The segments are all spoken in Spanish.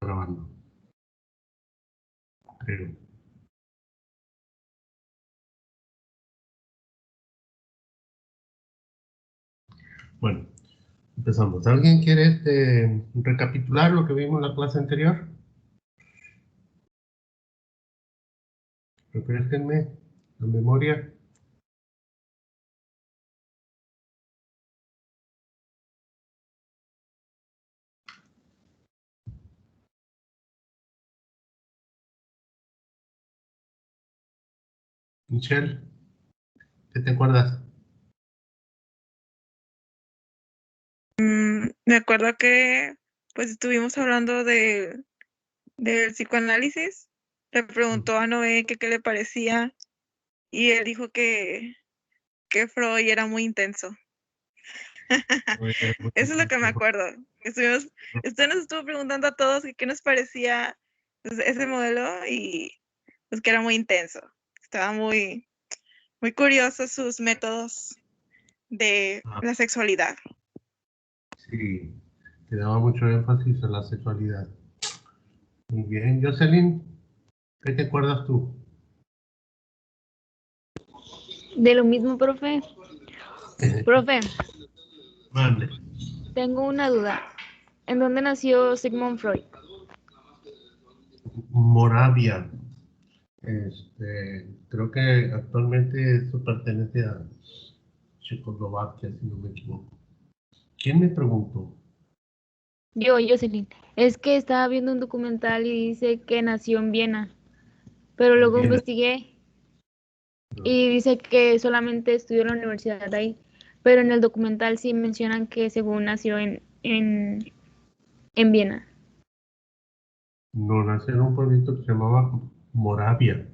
grabando. Creo. Bueno, empezamos. ¿Alguien quiere recapitular lo que vimos en la clase anterior? Refresquenme la memoria. Michelle, ¿qué te acuerdas? Me acuerdo que pues estuvimos hablando del psicoanálisis. Le preguntó a Noé que qué le parecía y él dijo que Freud era muy intenso. Eso es lo que me acuerdo. Usted nos estuvo preguntando a todos que qué nos parecía pues, ese modelo y pues que era muy intenso. Estaba muy, muy curioso sus métodos de la sexualidad. Sí, te daba mucho énfasis a la sexualidad. Muy bien. Jocelyn, ¿qué te acuerdas tú? De lo mismo, profe. Profe, Mande. tengo una duda. ¿En dónde nació Sigmund Freud? Moravia. Creo que actualmente esto pertenece a Checoslovaquia, si no me equivoco. ¿Quién me preguntó? Yo, Jocelyn. Es que estaba viendo un documental y dice que nació en Viena, pero luego Viena. investigué y dice que solamente estudió en la universidad de ahí, pero en el documental sí mencionan que según nació en Viena. No, nació en un pueblito que se llamaba Moravia.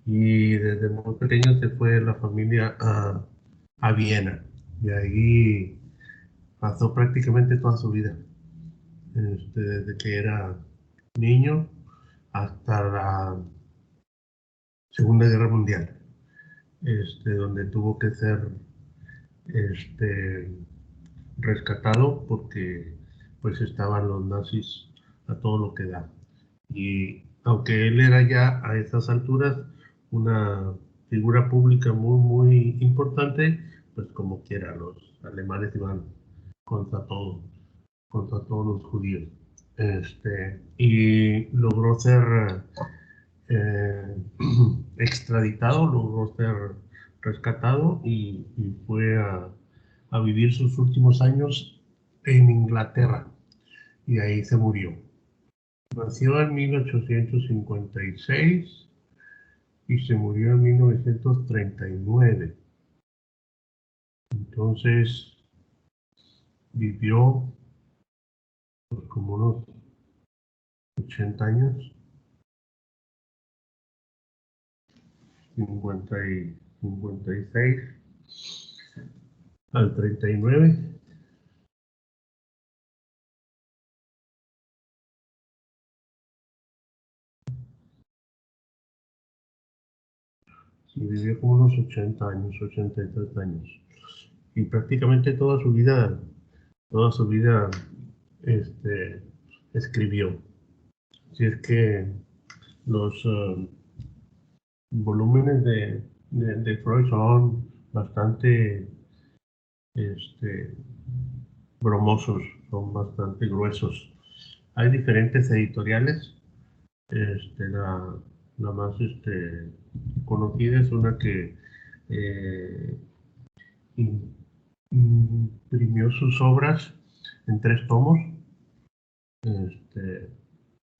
Y desde muy pequeño se fue la familia a Viena. Y ahí pasó prácticamente toda su vida. Desde que era niño hasta la Segunda Guerra Mundial. Donde tuvo que ser este, rescatado porque pues estaban los nazis a todo lo que da. Y aunque él era ya a estas alturas una figura pública muy, muy importante, pues como quiera, los alemanes iban contra todo, contra todos los judíos. Y logró ser eh, extraditado, logró ser rescatado y fue a vivir sus últimos años en Inglaterra y ahí se murió. Nació en 1856 y se murió en 1939. Entonces vivió pues, como unos 80 años, 56 al 39. Y vivió como unos 80 años, 83 años. Y prácticamente toda su vida escribió. Así es que los volúmenes de Freud son bastante bromosos, son bastante gruesos. Hay diferentes editoriales. La más conocida es una que eh, imprimió sus obras en 3 tomos.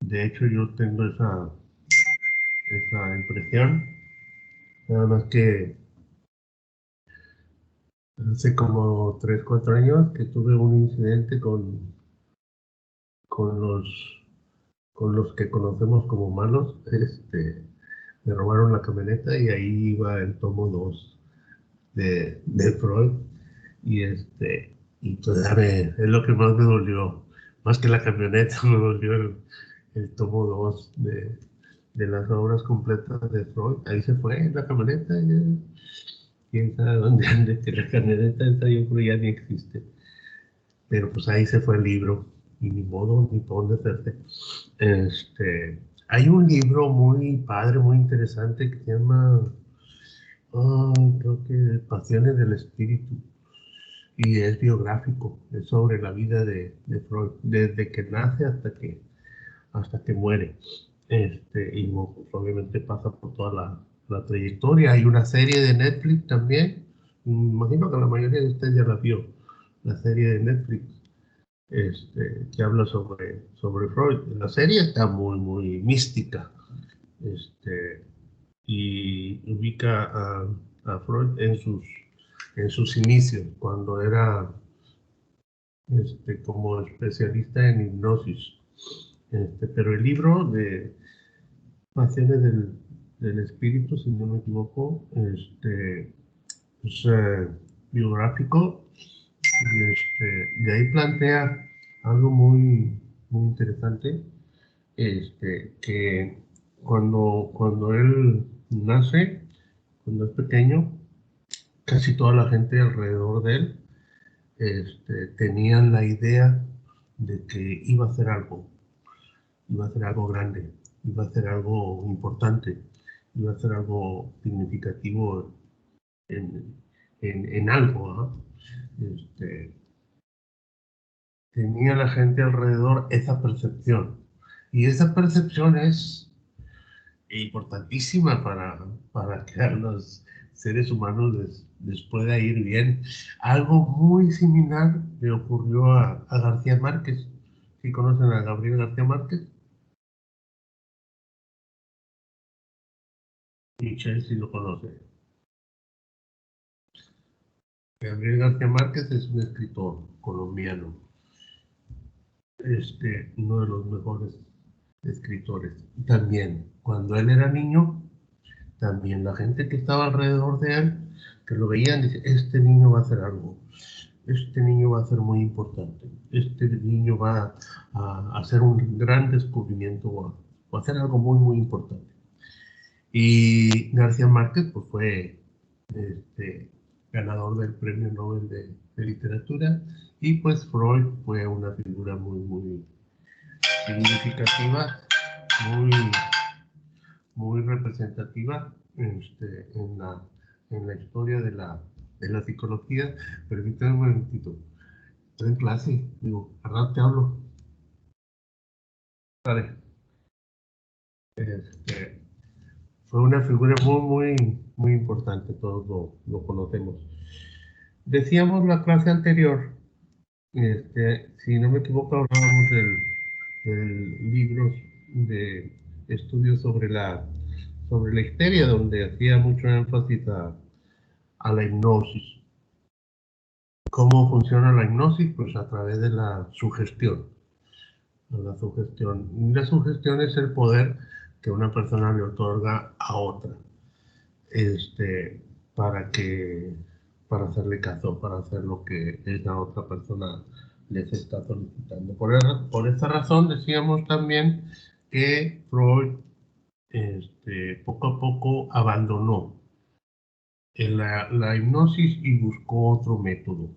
De hecho, yo tengo esa impresión, nada más que hace como 3 4 años que tuve un incidente con con los que conocemos como malos. Me robaron la camioneta y ahí iba el tomo 2 de Freud. Y, y pues es lo que más me dolió, más que la camioneta, me dolió el tomo 2 de las obras completas de Freud. Ahí se fue la camioneta. Quién sabe dónde ande, que la camioneta esa yo creo ya ni existe. Pero pues ahí se fue el libro. y ni modo ni por dónde hacerte. Hay un libro muy padre, muy interesante que se llama, creo que Pasiones del Espíritu, y es biográfico, es sobre la vida de Freud, desde que nace hasta que muere. Y bueno, pues, obviamente pasa por toda la trayectoria. Hay una serie de Netflix también, imagino que la mayoría de ustedes ya la vio, la serie de Netflix, que habla sobre Freud. La serie está muy, muy mística, y ubica a Freud en sus inicios, cuando era como especialista en hipnosis. Pero el libro de Pasiones del Espíritu, si no me equivoco, es biográfico, y de ahí plantea algo muy, muy interesante, que cuando él nace, cuando es pequeño, casi toda la gente alrededor de él tenían la idea de que iba a hacer algo grande, iba a hacer algo importante, iba a hacer algo significativo en algo, ¿no? Tenía la gente alrededor esa percepción. Y esa percepción es importantísima para que a los seres humanos les pueda ir bien. Algo muy similar le ocurrió a García Márquez. ¿Sí conocen a Gabriel García Márquez? Michelle sí lo conoce. Gabriel García Márquez es un escritor colombiano, uno de los mejores escritores. También, cuando él era niño, también la gente que estaba alrededor de él, que lo veían, dice, este niño va a hacer algo, este niño va a ser muy importante, este niño va a hacer un gran descubrimiento, o a hacer algo muy, muy importante. Y García Márquez pues, fue ganador del Premio Nobel de Literatura, y pues Freud fue una figura muy, muy significativa, muy, muy representativa en la historia de la psicología. Permítanme un momentito, estoy en clase, digo, al rato te hablo. Vale. Fue una figura muy, muy, muy importante, todos lo conocemos. Decíamos la clase anterior, si no me equivoco, hablábamos del libro de estudios sobre la histeria, donde hacía mucho énfasis a la hipnosis. ¿Cómo funciona la hipnosis? Pues a través de la sugestión. La sugestión. Y la sugestión es el poder que una persona le otorga a otra, para hacerle caso, para hacer lo que esa otra persona les está solicitando. Por esa razón decíamos también que Freud poco a poco abandonó la hipnosis y buscó otro método,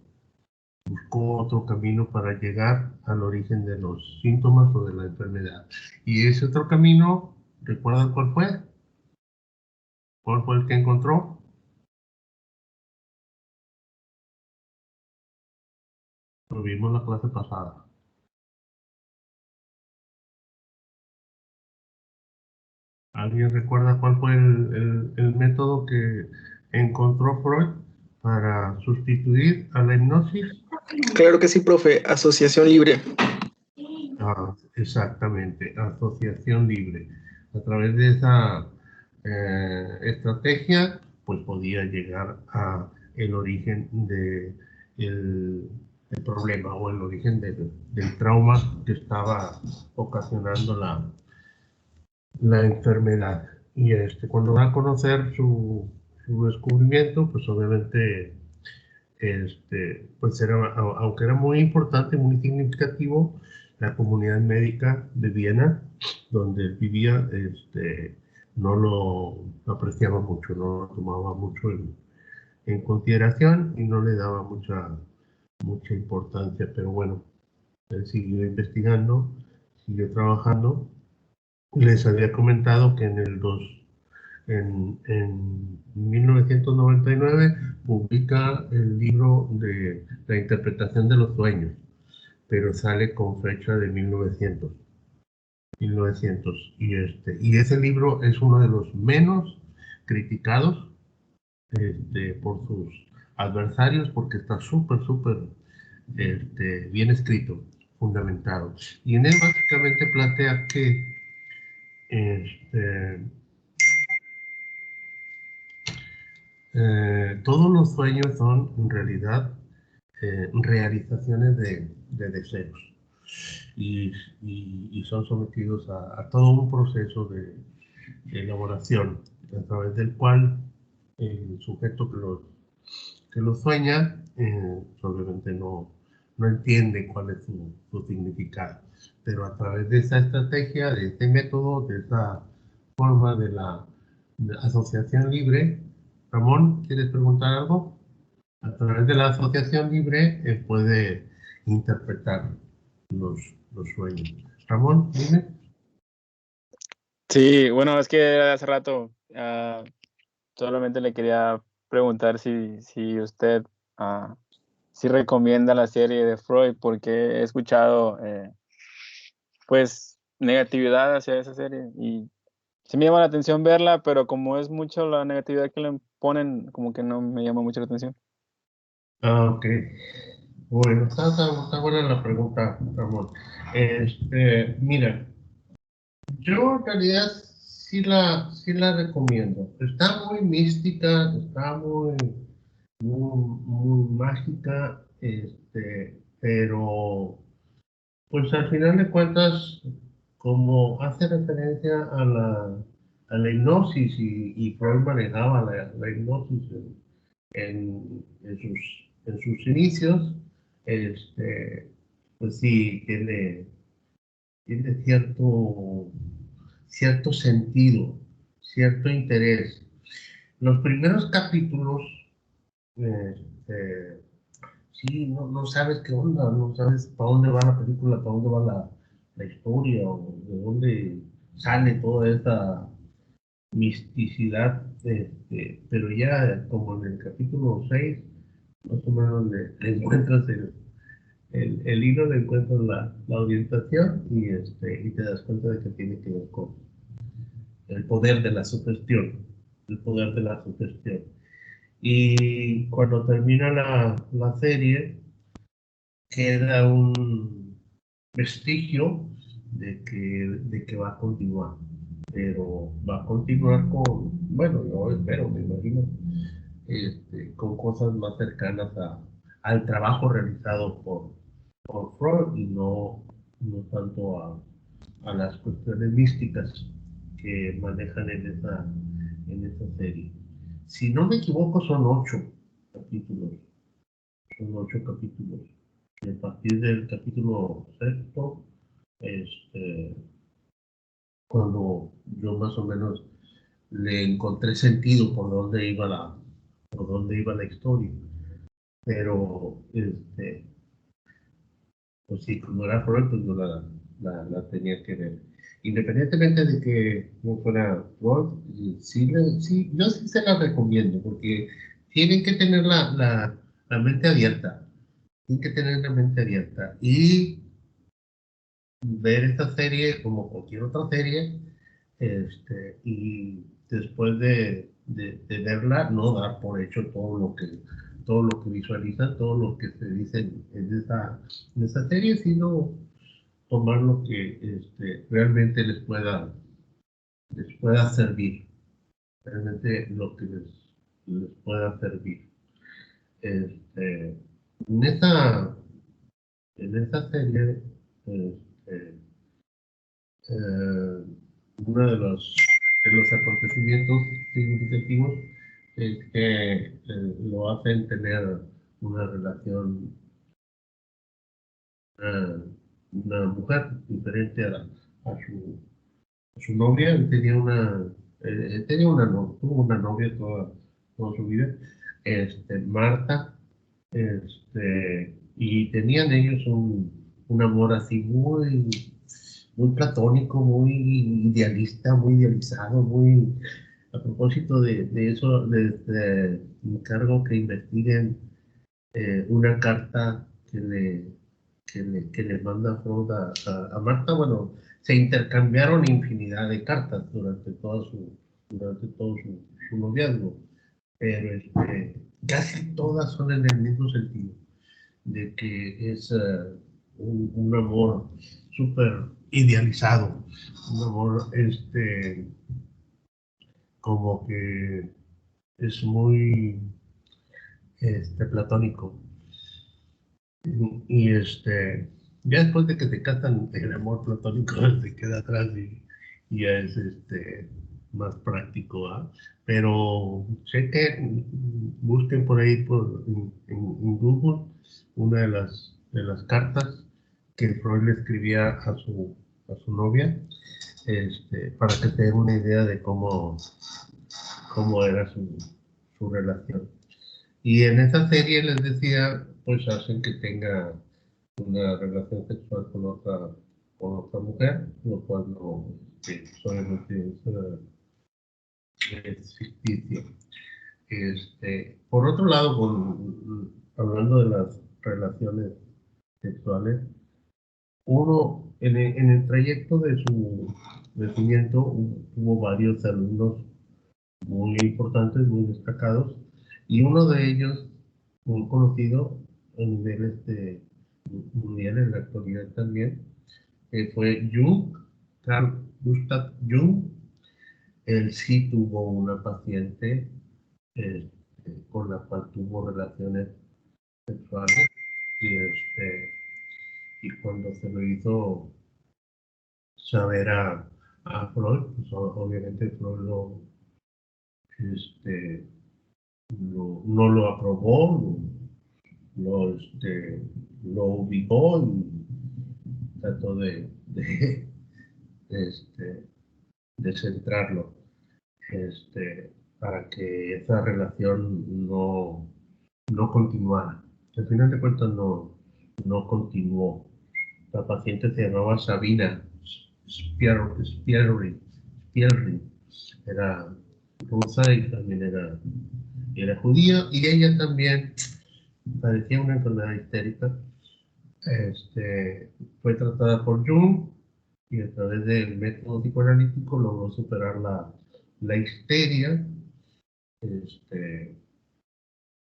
buscó otro camino para llegar al origen de los síntomas o de la enfermedad. Y ese otro camino, ¿recuerdan cuál fue? ¿Cuál fue el que encontró? Lo vimos la clase pasada. ¿Alguien recuerda cuál fue el método que encontró Freud para sustituir a la hipnosis? Claro que sí, profe. Asociación libre. Exactamente, asociación libre. A través de esa estrategia, pues podía llegar a el origen del problema, o el origen del trauma que estaba ocasionando la enfermedad. Y cuando va a conocer su descubrimiento, pues obviamente, pues aunque era muy importante, muy significativo, la comunidad médica de Viena, donde él vivía, no lo apreciaba mucho, no lo tomaba mucho en consideración, y no le daba mucha importancia. Pero bueno, Él siguió investigando, siguió trabajando. Les había comentado que en 1999 publica el libro de la interpretación de los sueños, pero sale con fecha de 1900. Y ese libro es uno de los menos criticados por sus adversarios porque está súper bien escrito, fundamentado. Y en él básicamente plantea que este, todos los sueños son en realidad realizaciones de deseos y son sometidos a todo un proceso de elaboración a través del cual el sujeto que lo sueña obviamente no entiende cuál es su significado, pero a través de esa estrategia, de este método, de esa forma de la asociación libre. Ramón, ¿quieres preguntar algo? A través de la asociación libre puede interpretar los, los sueños. Ramón, dime. Sí, bueno, es que hace rato solamente le quería preguntar si usted si recomienda la serie de Freud, porque he escuchado pues negatividad hacia esa serie y sí me llama la atención verla, pero como es mucho la negatividad que le ponen, como que no me llama mucho la atención. Ok. Bueno, está buena la pregunta, Ramón. Mira, yo en realidad sí la recomiendo. Está muy mística, está muy mágica, pero pues al final de cuentas, como hace referencia a la hipnosis y Freud manejaba la hipnosis en sus inicios, pues sí, tiene cierto sentido, cierto interés. Los primeros capítulos, este, sí, no sabes qué onda, no sabes para dónde va la película, para dónde va la historia, o de dónde sale toda esta misticidad, pero ya como en el capítulo 6 más o menos le encuentras el hilo, le encuentras la orientación y te das cuenta de que tiene que ver con el poder de la sugestión, el poder de la sugestión. Y cuando termina la serie, queda un vestigio de que va a continuar, pero va a continuar con, bueno, yo espero, me imagino, con cosas más cercanas al trabajo realizado por Freud y no tanto a las cuestiones místicas que manejan en esa serie. Si no me equivoco, son 8 capítulos. Son 8 capítulos. Y a partir del capítulo 6, este, cuando yo más o menos le encontré sentido por dónde iba la historia. Pero, pues sí, como era Freud, pues yo la tenía que ver. Independientemente de que no fuera Freud, sí, yo sí se la recomiendo, porque tienen que tener la mente abierta. Tienen que tener la mente abierta. Y ver esta serie como cualquier otra serie, y después de verla, no dar por hecho todo lo que visualizan, todo lo que se dice en esa serie, sino tomar lo que realmente les pueda servir, realmente lo que les pueda servir. En esta serie, este, uno de los acontecimientos significativos es que lo hacen tener una relación, una mujer diferente a su novia. Él tenía tuvo una novia toda su vida, Marta, y tenían ellos un amor así muy, muy platónico, muy idealista, muy idealizado, muy... A propósito de eso, les encargo que investiguen una carta que le manda Freud a Marta. Bueno, se intercambiaron infinidad de cartas durante todo su noviazgo, pero casi todas son en el mismo sentido, de que es un amor súper idealizado, un amor como que es muy platónico. Y ya después de que se casan, el amor platónico se queda atrás y ya es más práctico, ¿ah? Pero sé que busquen por ahí en Google una de las cartas que Freud le escribía a su novia, para que se den una idea de cómo era su relación. Y en esa serie les decía, pues hacen que tenga una relación sexual con otra mujer, lo cual no, solamente es ficticio. Por otro lado, hablando de las relaciones sexuales, uno, en el trayecto de su crecimiento, hubo varios alumnos muy importantes, muy destacados, y uno de ellos, muy conocido a nivel mundial en la actualidad también, fue Jung, Carl Gustav Jung. Él sí tuvo una paciente con la cual tuvo relaciones sexuales y, y cuando se lo hizo saber a Freud, pues obviamente Freud este, no lo aprobó, lo, lo ubicó y trató este, de centrarlo, para que esa relación no continuara. Al final de cuentas no continuó. La paciente se llamaba Sabina Spierry, era rusa y también era judía, y ella también padecía una enfermedad histérica. Fue tratada por Jung y a través del método psicoanalítico logró superar la histeria.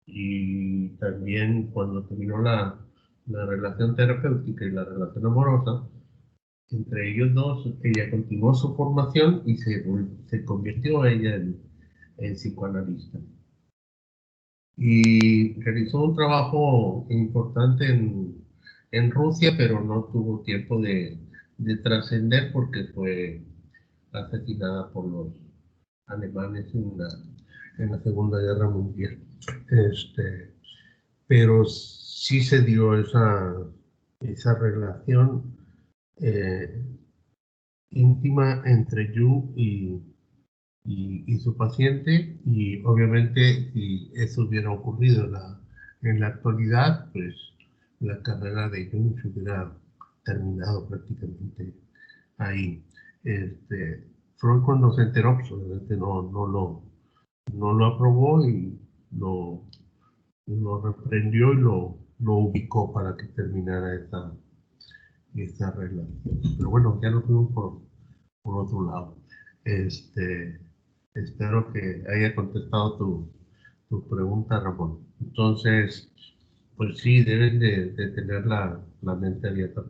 Y también cuando terminó la relación terapéutica y la relación amorosa, entre ellos dos, ella continuó su formación y se convirtió ella en psicoanalista. Y realizó un trabajo importante en Rusia, pero no tuvo tiempo de trascender porque fue asesinada por los alemanes en la Segunda Guerra Mundial. Pero sí se dio esa relación íntima entre Yu y su paciente, y obviamente si eso hubiera ocurrido en la actualidad, pues la carrera de Jung se hubiera terminado prácticamente ahí. Freud, cuando se enteró, pues obviamente no lo aprobó y lo reprendió y lo ubicó para que terminara esa relación. Pero bueno, ya nos fuimos por otro lado. Espero que haya contestado tu pregunta, Ramón. Entonces, pues sí, deben de tener la mente abierta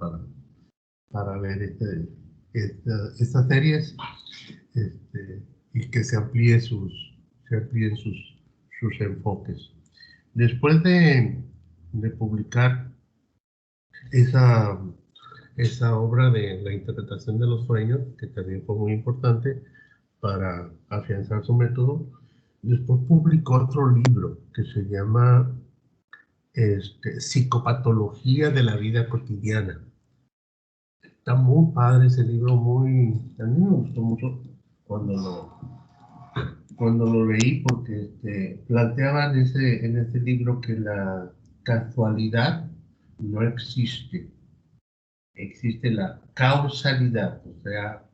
para ver estas series, y que se amplíen sus enfoques. Después de publicar esa, esa obra de la interpretación de los sueños, que también fue muy importante para afianzar su método, después publicó otro libro que se llama Psicopatología de la vida cotidiana. Está muy padre ese libro, a mí me gustó mucho cuando lo leí, porque planteaban en ese libro que la casualidad no existe, existe la causalidad, o sea,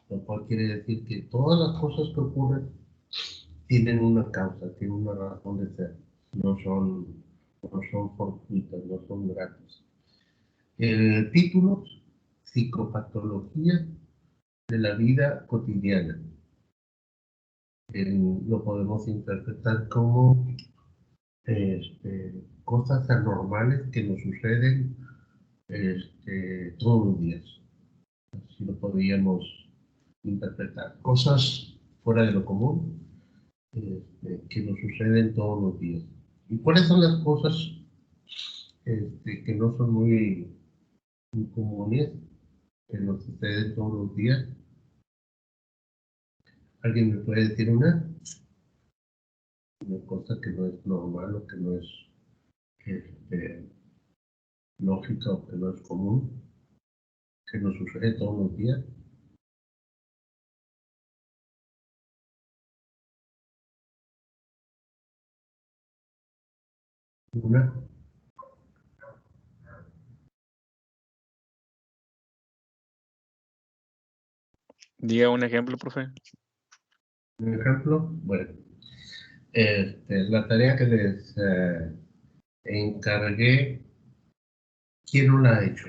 lo cual quiere decir que todas las cosas que ocurren tienen una causa, tienen una razón de ser, no son fortuitas, no son gratis. El título, Psicopatología de la vida cotidiana. Lo podemos interpretar como cosas anormales que nos suceden todos los días. Así lo podríamos interpretar. Cosas fuera de lo común que nos suceden todos los días. ¿Y cuáles son las cosas que no son muy comunes, que nos suceden todos los días? ¿Alguien me puede decir una cosa que no es normal o que no es lógica o que no es común, que nos sucede todos los días? Una. Diga un ejemplo, profe. Un ejemplo, bueno, la tarea que les encargué, ¿quién no la ha hecho?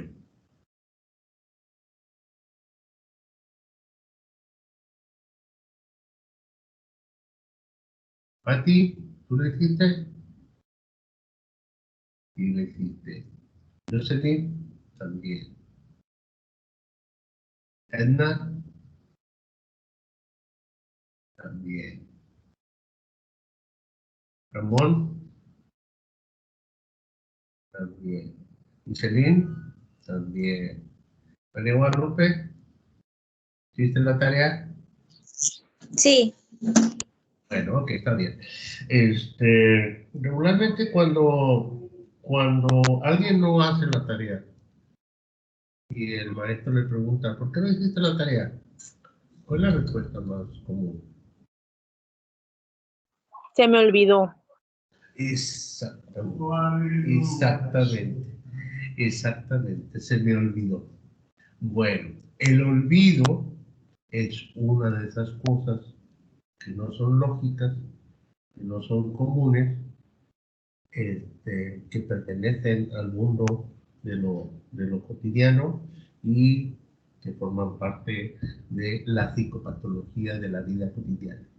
Pati, ¿tú lo hiciste? Sí, lo hiciste. Jocelyn, también. Edna, también. Ramón, también. Michelin, también. María Guadalupe, ¿hiciste la tarea? Sí, Bueno, ok, está bien. Regularmente cuando alguien no hace la tarea y el maestro le pregunta, ¿por qué no hiciste la tarea? ¿Cuál es la respuesta más común? se me olvidó. Exactamente, exactamente, exactamente, se me olvidó. Bueno, el olvido es una de esas cosas que no son lógicas, que no son comunes, que pertenecen al mundo de lo cotidiano y que forman parte de la psicopatología de la vida cotidiana.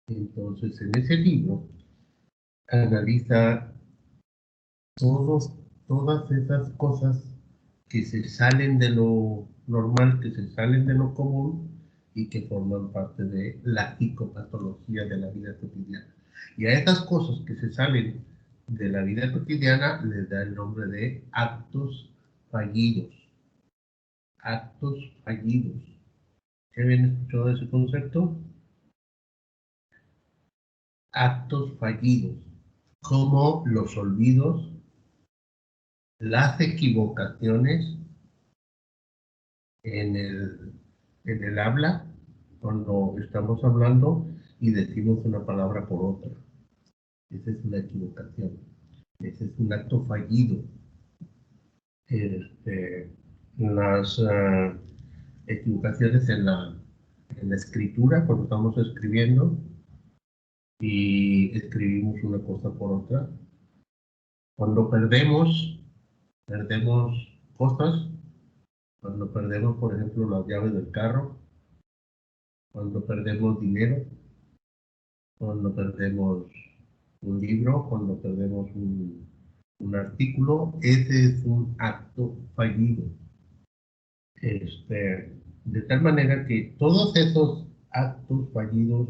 Entonces, en ese libro analiza todas esas cosas que se salen de lo normal, que se salen de lo común y que forman parte de la psicopatología de la vida cotidiana. Y a esas cosas que se salen de la vida cotidiana les da el nombre de actos fallidos. Actos fallidos. ¿Ya habían escuchado ese concepto? Actos fallidos, como los olvidos, las equivocaciones en el habla, cuando estamos hablando y decimos una palabra por otra. Esa es una equivocación. Ese es un acto fallido. Las equivocaciones en la escritura, cuando estamos escribiendo y escribimos una cosa por otra. Cuando perdemos cosas, cuando perdemos, por ejemplo, las llaves del carro, cuando perdemos dinero, cuando perdemos un libro, cuando perdemos un artículo, ese es un acto fallido. De tal manera que todos esos actos fallidos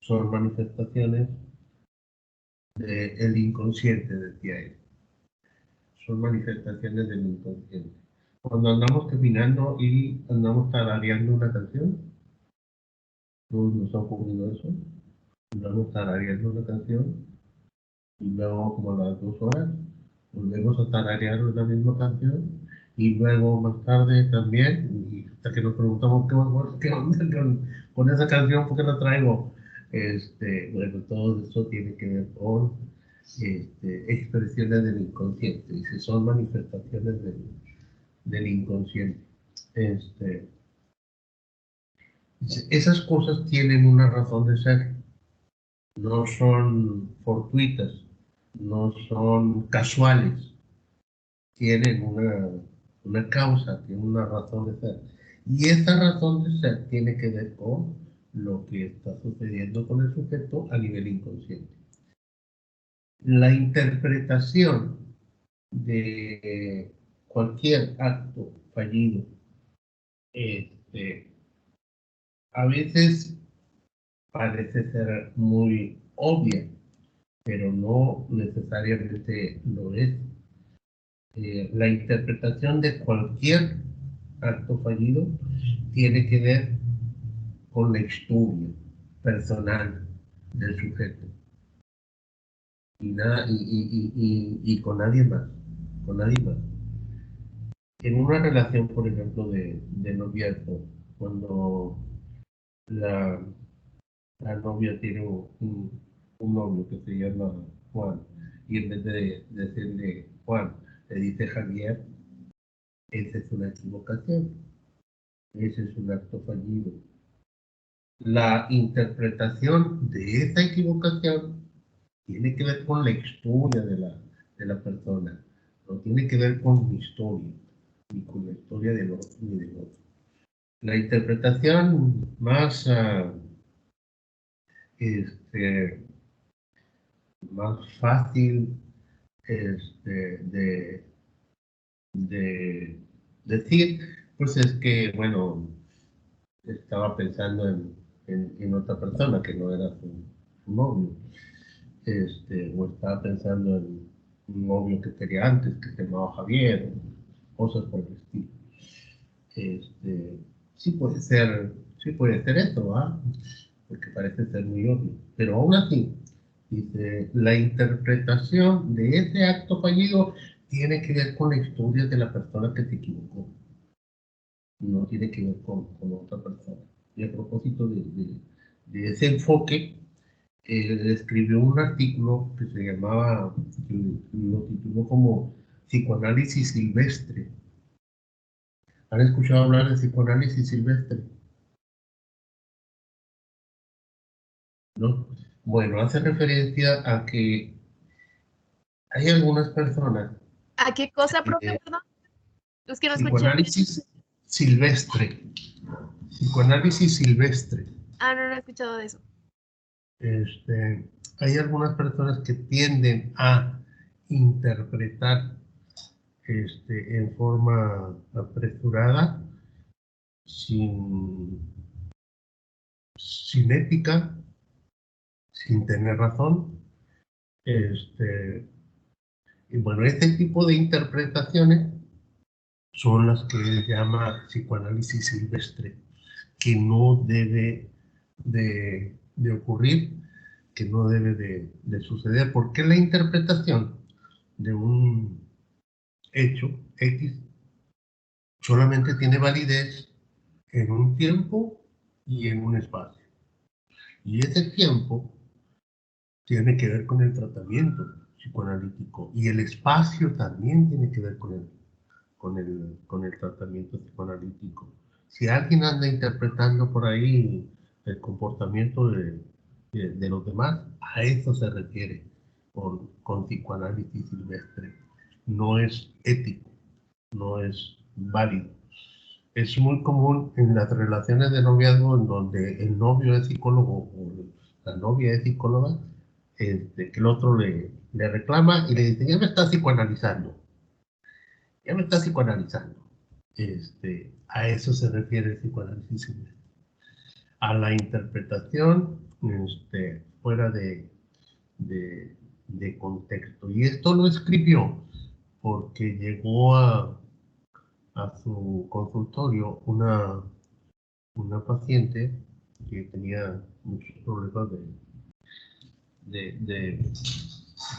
son manifestaciones del inconsciente, decía él. Son manifestaciones del inconsciente. Cuando andamos caminando y andamos tarareando una canción, todos nos ha ocurrido eso, andamos tarareando una canción y luego como a las 2 horas volvemos a tararear la misma canción y luego más tarde también, y hasta que nos preguntamos qué onda con esa canción, ¿por qué la traigo? Bueno, todo eso tiene que ver con expresiones del inconsciente, y si son manifestaciones del inconsciente. Esas cosas tienen una razón de ser, no son fortuitas, no son casuales, tienen una causa, tienen una razón de ser. Y esa razón de ser tiene que ver con lo que está sucediendo con el sujeto a nivel inconsciente. La interpretación de cualquier acto fallido a veces parece ser muy obvia, pero no necesariamente lo es. La interpretación de cualquier acto fallido tiene que ver con la historia personal del sujeto y, nada, y con nadie más, con nadie más. En una relación, por ejemplo, de noviazgo, cuando la novia tiene un novio que se llama Juan, y en vez de decirle Juan, le dice Javier, esa es una equivocación, ese es un acto fallido. La interpretación de esa equivocación tiene que ver con la historia de la persona, no tiene que ver con mi historia, ni con la historia del otro ni del otro. La interpretación más más fácil de decir, pues es que, bueno, estaba pensando en otra persona que no era su novio, o estaba pensando en un novio que tenía antes, que se llamaba Javier, o cosas por el estilo. Sí puede ser eso, ¿ah? Porque parece ser muy obvio, pero aún así, dice, la interpretación de ese acto fallido tiene que ver con la historia de la persona que se equivocó, no tiene que ver con otra persona. Y a propósito de ese enfoque, escribió un artículo que se llamaba, que lo tituló como Psicoanálisis Silvestre. ¿Han escuchado hablar de psicoanálisis silvestre? ¿No? Bueno, hace referencia a que hay algunas personas ¿A qué cosa, profe? Perdón. Es que no escuché. Psicoanálisis silvestre. Psicoanálisis silvestre. Ah, no he escuchado de eso. Hay algunas personas que tienden a interpretar en forma apresurada, sin ética, sin tener razón. Y bueno, este tipo de interpretaciones son las que él llama psicoanálisis silvestre, que no debe de ocurrir, que no debe de suceder, porque la interpretación de un hecho X solamente tiene validez en un tiempo y en un espacio. Y ese tiempo tiene que ver con el tratamiento psicoanalítico y el espacio también tiene que ver con el tratamiento psicoanalítico. Si alguien anda interpretando por ahí el comportamiento de los demás, a eso se refiere con psicoanálisis silvestre. No es ético, no es válido. Es muy común en las relaciones de noviazgo en donde el novio es psicólogo o la novia es psicóloga, que el otro le reclama y le dice, ya me estás psicoanalizando. Ya me está psicoanalizando. A eso se refiere el psicoanálisis. A la interpretación fuera de contexto. Y esto lo escribió porque llegó a su consultorio una paciente que tenía muchos problemas de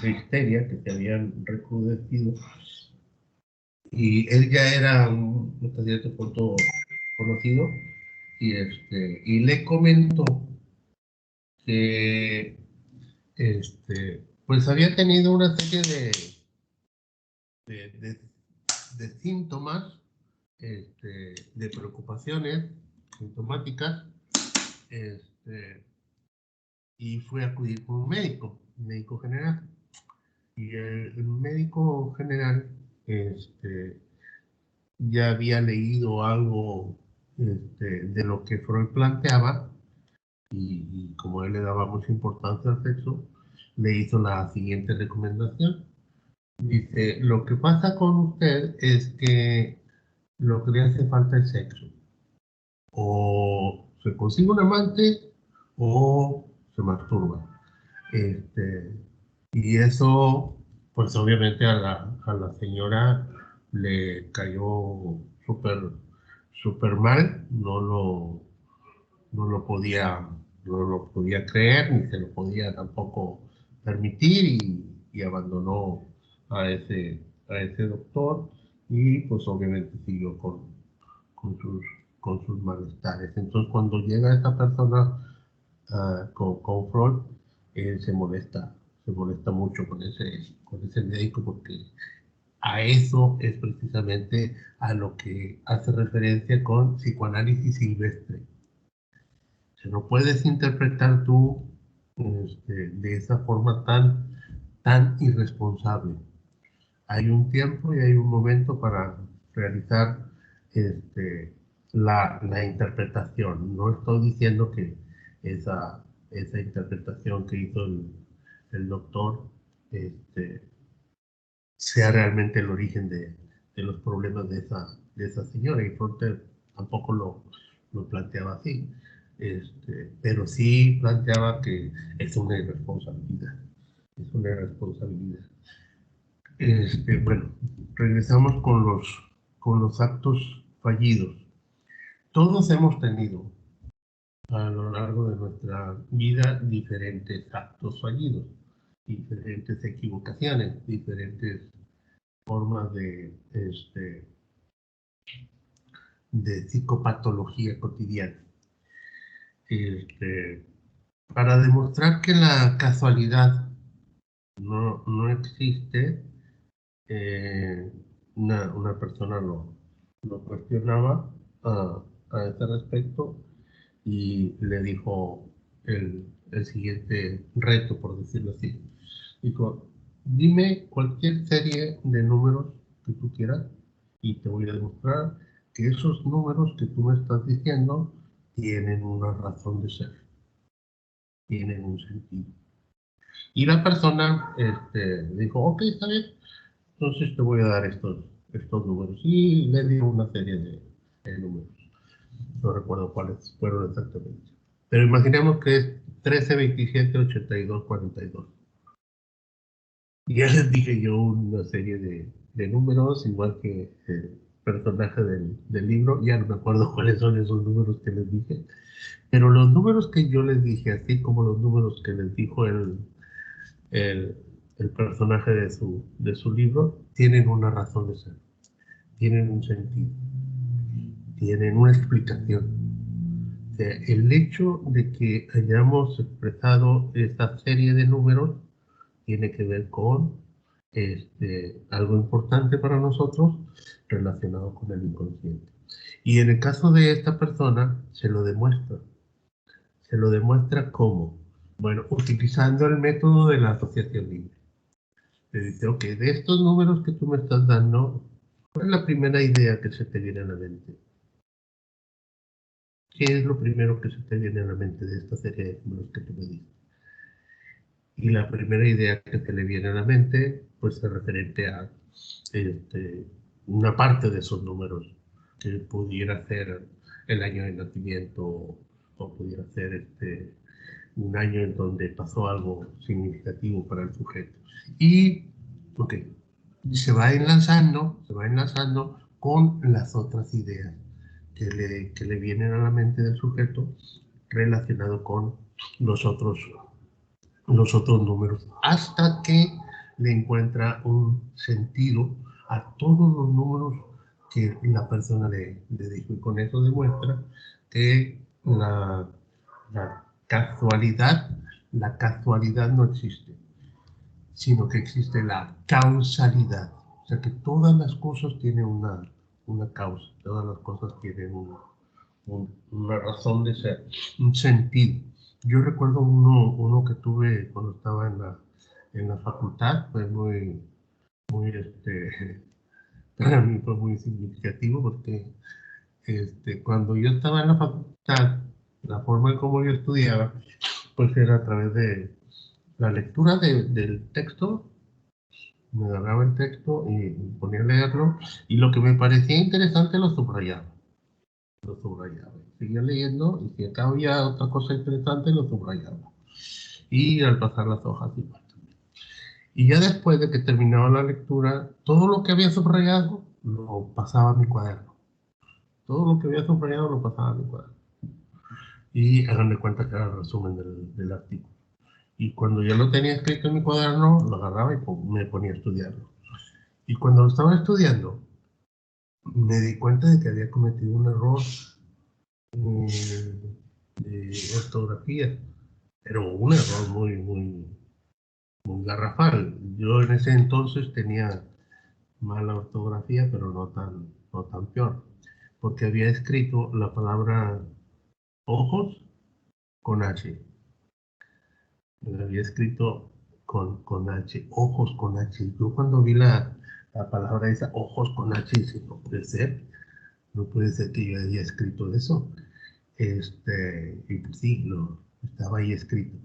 histeria que se habían recrudecido. Y él ya era hasta cierto punto conocido y le comentó que pues había tenido una serie de síntomas de preocupaciones sintomáticas, y fue a acudir con un médico general. Y el médico general ya había leído algo de lo que Freud planteaba, y como él le daba mucha importancia al sexo, le hizo la siguiente recomendación. Dice, lo que pasa con usted es que lo que le hace falta es sexo. O se consigue un amante o se masturba. Y eso, pues obviamente a la señora le cayó súper mal, no lo podía creer, ni se lo podía tampoco permitir, y abandonó a ese doctor, y pues obviamente siguió con sus, con sus malestares. Entonces cuando llega esta persona con Freud, él se molesta mucho con ese médico, porque a eso es precisamente a lo que hace referencia con psicoanálisis silvestre. O sea, no puedes interpretar tú de esa forma tan irresponsable. Hay un tiempo y hay un momento para realizar la interpretación. No estoy diciendo que esa interpretación que hizo el doctor sea realmente el origen de los problemas de esa señora, y Fronter tampoco lo planteaba así, pero sí planteaba que es una irresponsabilidad. Es una irresponsabilidad. Bueno, regresamos con los actos fallidos. Todos hemos tenido a lo largo de nuestra vida diferentes actos fallidos, diferentes equivocaciones, diferentes formas de psicopatología cotidiana. Para demostrar que la casualidad no existe, una persona lo cuestionaba a ese respecto, y le dijo el siguiente reto, por decirlo así. Dijo, dime cualquier serie de números que tú quieras y te voy a demostrar que esos números que tú me estás diciendo tienen una razón de ser, tienen un sentido. Y la persona dijo, ok, está bien, entonces te voy a dar estos números. Y le dio una serie de números. No recuerdo cuáles fueron exactamente. Pero imaginemos que es 13, 27, 82, 42. Y ya les dije yo una serie de números, igual que el personaje del libro. Ya no me acuerdo cuáles son esos números que les dije. Pero los números que yo les dije, así como los números que les dijo el personaje de su libro, tienen una razón de ser. Tienen un sentido. Tienen una explicación. O sea, el hecho de que hayamos expresado esta serie de números tiene que ver con algo importante para nosotros relacionado con el inconsciente. Y en el caso de esta persona, se lo demuestra. Se lo demuestra ¿cómo? Bueno, utilizando el método de la asociación libre. Le dice, ok, de estos números que tú me estás dando, ¿cuál es la primera idea que se te viene a la mente? ¿Qué es lo primero que se te viene a la mente de esta serie de números que tú me diste? Y la primera idea que te le viene a la mente, pues es referente a una parte de esos números, que pudiera ser el año de nacimiento, o pudiera ser un año en donde pasó algo significativo para el sujeto. Y, ok, se va enlazando con las otras ideas que le vienen a la mente del sujeto relacionado con los otros números, hasta que le encuentra un sentido a todos los números que la persona le dijo. Y con eso demuestra que la casualidad no existe, sino que existe la causalidad. O sea, que todas las cosas tienen una causa, todas las cosas tienen una razón de ser, un sentido. Yo recuerdo uno que tuve cuando estaba en la facultad, fue muy, para mí fue muy significativo porque cuando yo estaba en la facultad, la forma en cómo yo estudiaba, pues era a través de la lectura del texto. Me agarraba el texto y me ponía a leerlo, y lo que me parecía interesante lo subrayaba. Lo subrayaba. Seguía leyendo, y si acá había otra cosa interesante, lo subrayaba. Y al pasar las hojas igual. Y ya después de que terminaba la lectura, todo lo que había subrayado lo pasaba a mi cuaderno. Todo lo que había subrayado lo pasaba a mi cuaderno. Y hagan de cuenta que era el resumen del artículo. Y cuando ya lo tenía escrito en mi cuaderno, lo agarraba y me ponía a estudiarlo. Y cuando lo estaba estudiando, me di cuenta de que había cometido un error de ortografía, pero un error muy garrafal. Yo en ese entonces tenía mala ortografía, pero no tan peor, porque había escrito la palabra ojos con H. La había escrito con H, ojos con H. Yo cuando vi la palabra esa, ojos con H, dije, no puede ser que yo haya escrito eso. Y pues sí, estaba ahí escrito.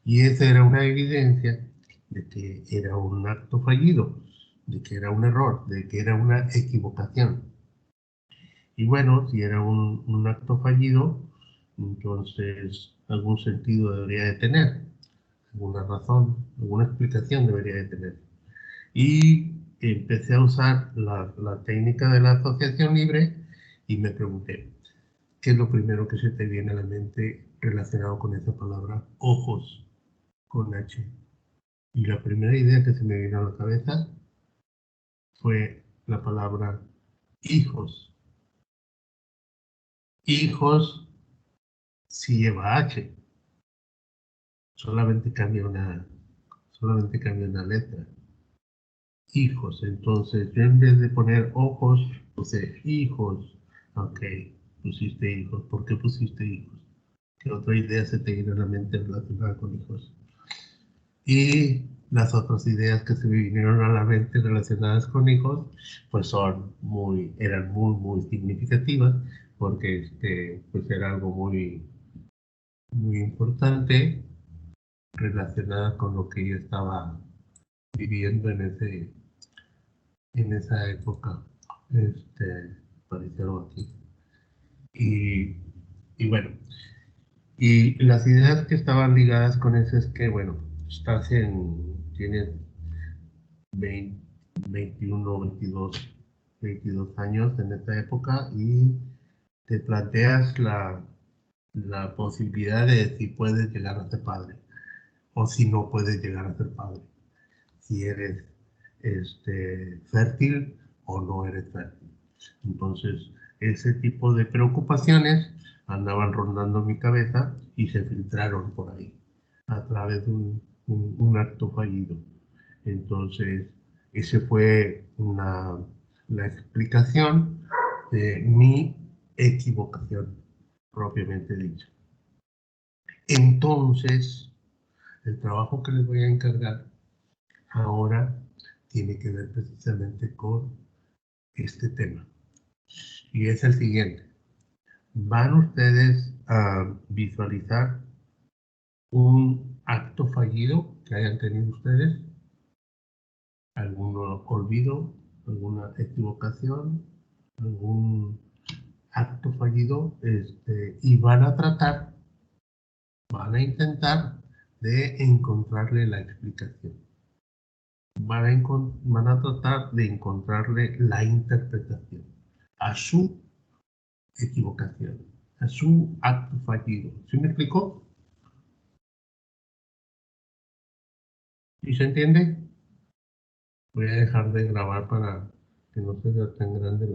Y esa era una evidencia de que era un acto fallido, de que era un error, de que era una equivocación. Y bueno, si era un acto fallido, entonces algún sentido debería de tener, alguna razón, alguna explicación debería de tener. Y empecé a usar la técnica de la asociación libre y me pregunté, ¿qué es lo primero que se te viene a la mente relacionado con esa palabra ojos con H? Y la primera idea que se me vino a la cabeza fue la palabra hijos. Hijos si lleva H, solamente cambia una letra. Hijos, entonces yo en vez de poner ojos, puse hijos. Ok, pusiste hijos. ¿Por qué pusiste hijos? ¿Qué otra idea se te viene a la mente relacionada con hijos? Y las otras ideas que se me vinieron a la mente relacionadas con hijos, pues eran muy significativas, porque pues era algo muy importante relacionada con lo que yo estaba viviendo en esa época. Parece algo así. Y bueno, y las ideas que estaban ligadas con eso es que, bueno, tienes 20, 21, 22 años en esta época y te planteas la posibilidad de si puedes llegar a ser padre o si no puedes llegar a ser padre. Si eres fértil o no eres fértil. Entonces, ese tipo de preocupaciones andaban rondando mi cabeza y se filtraron por ahí a través de un acto fallido. Entonces, esa fue la explicación de mi equivocación, propiamente dicha. Entonces, el trabajo que les voy a encargar ahora tiene que ver precisamente con este tema. Y es el siguiente. Van ustedes a visualizar un acto fallido que hayan tenido ustedes, algún olvido, alguna equivocación, algún acto fallido, y van a intentar de encontrarle la explicación. Van a tratar de encontrarle la interpretación a su equivocación, a su acto fallido. ¿Sí me explicó? ¿Sí se entiende? Voy a dejar de grabar para que no se vea tan grande